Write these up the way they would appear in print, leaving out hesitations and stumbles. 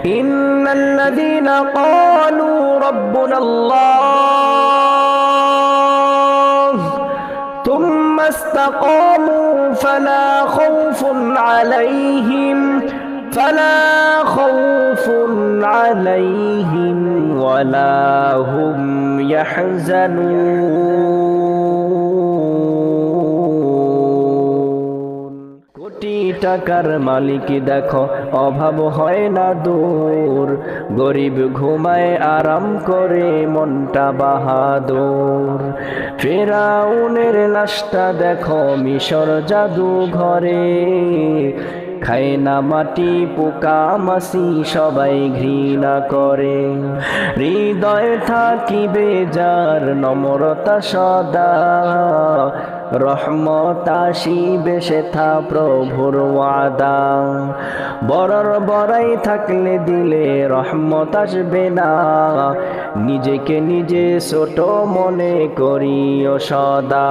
ইন্নাল্লাযীনা ক্বালু রাব্বুনাল্লাহ থুম্মা ইসতাকামু ফালা খাউফুন আলাইহিম ওয়ালা হুম ইয়াহজানুন। কোটি টাকার মালিক দেখো অভাব হয় না দূর, গরিব ঘুমায় আরাম করে মনটা বাহাদুর। ফেরাউনের লাশটা দেখো মিশর জাদু ঘরে, খায় না মাটি পোকা মাছি সবাই ঘৃণা করে। হৃদয় থাকিবে যার নম্রতা সদা, রহমত আসিবে সেথা প্রভুর ওয়াদা। বড়র বড়াই থাকলে দিলে রহমত আসবে না, নিজেকে নিজে ছোট মনে করিও সদা।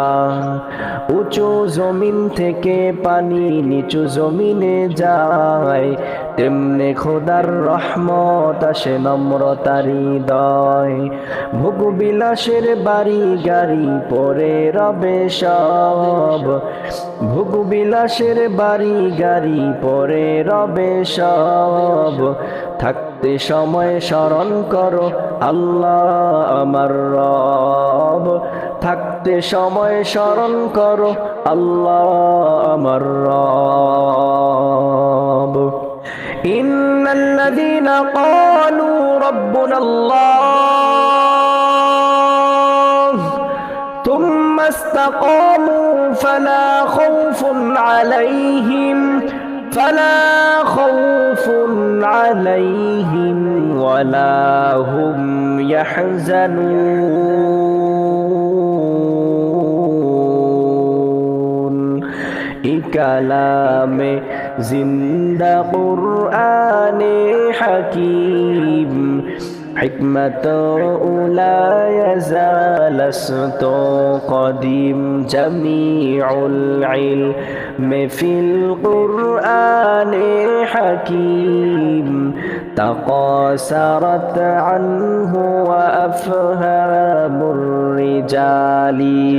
উঁচু জমিন থেকে পানি নিচু জমিনে যায়, তেমনে খোদার রহমত আসে নম্রতার হৃদয়। ভোগ বিলাসের বাড়ি গাড়ি পরে রবে সব, ভোগ বিলাসের বাড়ি গাড়ি পরে রবে সব। থাকতে সময় স্মরণ করো আল্লাহ আমার রব, থাকতে সময় স্মরণ করো আল্লাহ আমার রব। ইন্নাল্লাযীনা ক্বালু রাব্বুনাল্লাহ থুম্মা ইসতাকামু ফালা খাউফুন আলাইহিম ওয়ালা হুম ইয়াহজানুন। কালামে জিন্দা কুরআনে হাকিম, হিকমত লা ইয়াজালাস্তু কদিম। জামিউল ইলমি ফিল কুরআনে হাকিম, তাকাসারাত আনহু ওয়া আফহামুর রিজালি।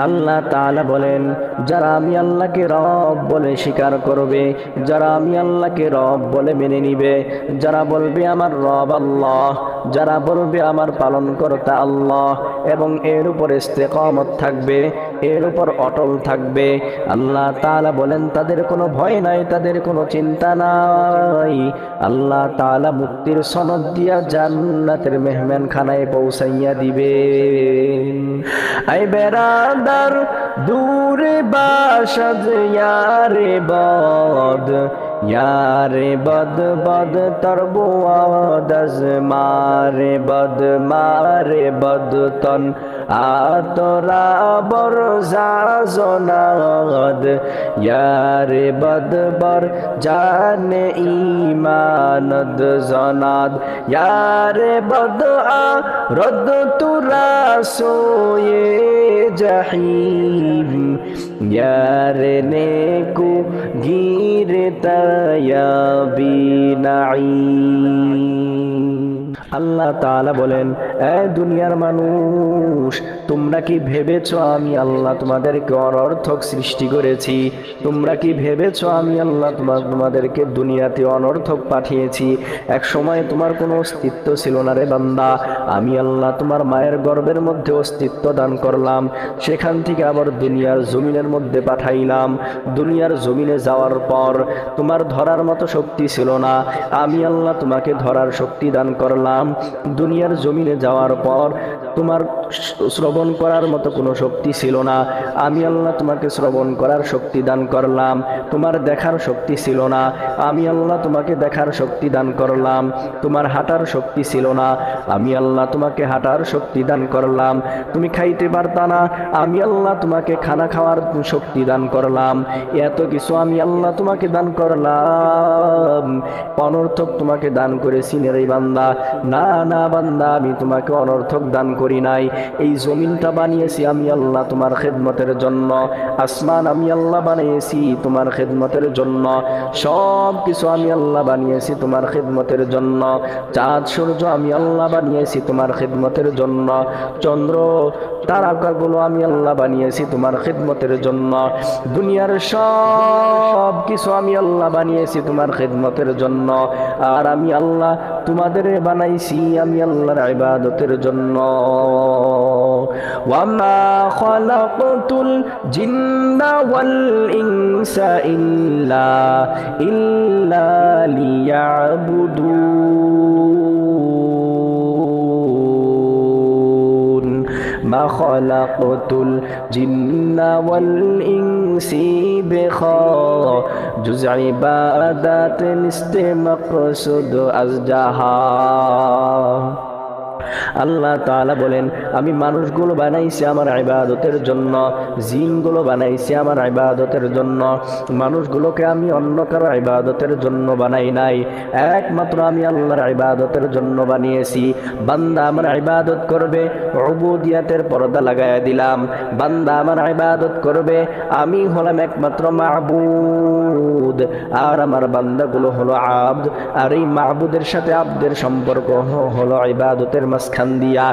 আল্লাহ তাআলা বলেন, যারা আমি আল্লাহকে রব বলে স্বীকার করবে, যারা আমি আল্লাহকে রব বলে মেনে নিবে, যারা বলবে আমার রব আল্লাহ, যারা বলবে আমার পালনকর্তা আল্লাহ, এবং এর উপর ইস্তেকামত থাকবে, এর উপর অটল থাকবে, আল্লাহ তাআলা বলেন তাদের কোনো ভয় নাই, তাদের কোনো চিন্তা নাই। আল্লাহ তাআলা মুক্তির সনদ দিয়া জান্নাতের মেহমানখানায় পৌঁছাইয়া দিবে। আই বেরাদার দূরে বাসাদ ইয়ারে বদ, यारे बद बद तरबुआदज मारे बद तन आतरा बरजा जोनाद यारे बद बर जाने ईमानद जोनाद यारे बद आ रद तुरा सोये जहीम यारे नेकु गिरता या আল্লাহ তাআলা বলেন, এ দুনিয়ার মানুষ, তোমরা কি ভেবেছো আমি আল্লাহ তোমাদেরকে অনর্থক সৃষ্টি করেছি? তোমরা কি ভেবেছো আমি আল্লাহ তোমাদেরকে দুনিয়াতে অনর্থক পাঠিয়েছি? এক সময় তোমার কোনো অস্তিত্ব ছিল না রে বান্দা। আমি আল্লাহ তোমার মায়ের গর্ভের মধ্যে অস্তিত্ব দান করলাম, সেখান থেকে আবার দুনিয়ার জমিনের মধ্যে পাঠাইলাম। দুনিয়ার জমিনে যাওয়ার পর তোমার ধরার মতো শক্তি ছিল না, আমি আল্লাহ তোমাকে ধরার শক্তি দান করলাম। দুনিয়ার জমিনে যাওয়ার পর তোমার শ্রবণ করার মতো কোনো শক্তি ছিল না, আমি আল্লাহ তোমাকে শ্রবণ করার শক্তি দান করলাম। তোমার দেখার শক্তি ছিল না, আমি আল্লাহ তোমাকে দেখার শক্তি দান করলাম। তোমার হাঁটার শক্তি ছিল না, আমি আল্লাহ তোমাকে হাঁটার শক্তি দান করলাম। তুমি খাইতে পারতা না, আমি আল্লাহ তোমাকে খানা খাওয়ার শক্তি দান করলাম। এত কিছু আমি আল্লাহ তোমাকে দান করলাম। অনর্থক তোমাকে দান করেছি রে বান্দা। না না বান্দা, আমি তোমাকে অনর্থক দান করি নাই। এই জমিনটা বানিয়েছি আমি আল্লাহ তোমার খেদমতের জন্য, আসমান আমি আল্লাহ বানিয়েছি তোমার খেদমতের জন্য, সব কিছু আমি আল্লাহ বানিয়েছি তোমার খেদমতের জন্য। চাঁদ সূর্য আমি আল্লাহ বানিয়েছি তোমার খেদমতের জন্য, চন্দ্র তারকাগুলো আমি আল্লাহ বানিয়েছি তোমার খেদমতের জন্য। দুনিয়ার সব কিছু আমি আল্লাহ বানিয়েছি তোমার খেদমতের জন্য। আর আমি আল্লাহ তোমাদের বানাইছি আমি আল্লাহর ইবাদতের জন্য। ওয়ামা খালাকতুল জিন্না ওয়াল ইনসা ইল্লা লিয়াবুদুন। মা খালাকতুল জিন্না ওয়াল ইনসি জুজ ইবাদাত নিস্তে মাকসুদ আজজাহা। আল্লাহ তাআলা বলেন, আমি মানুষগুলো বানাইছি আমার ইবাদতের জন্য, জিনগুলো বানাইছি আমার ইবাদতের জন্য। মানুষগুলোকে আমি অন্য কারো ইবাদতের জন্য বানাই নাই, একমাত্র আমি আল্লাহর ইবাদতের জন্য বানিয়েছি। বান্দা আমার ইবাদত করবে, উবুদিয়াতের পর্দা লাগায়া দিলাম। বান্দা আমার ইবাদত করবে, আমি হলাম একমাত্র মাবুদ, আর আমার বান্দাগুলো হলো আব্দ। আর এই মাবুদের সাথে আব্দের সম্পর্ক হলো ইবাদতের মাঝখান দিয়া।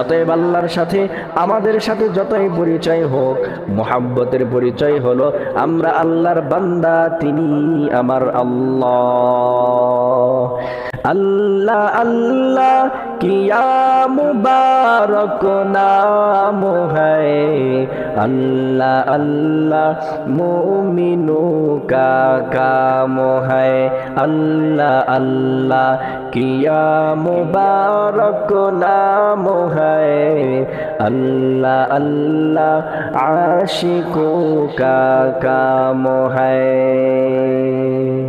অতএব আল্লাহর সাথে আমাদের সাথে যতই পরিচয় হোক, মুহাব্বতের পরিচয় হলো আমরা আল্লাহর বান্দা, তিনি আমার আল্লাহ। আল্লাহ আল্লাহ কিয়া মুবারক নাম হ্যায়, আল্লাহ আল্লাহ মুমিনু কা কাম হ্যায়। আল্লাহ আল্লাহ কিয়া মুবারক নাম হ্যায়, আল্লাহ আল্লাহ আশিকো কা কাম হ্যায়।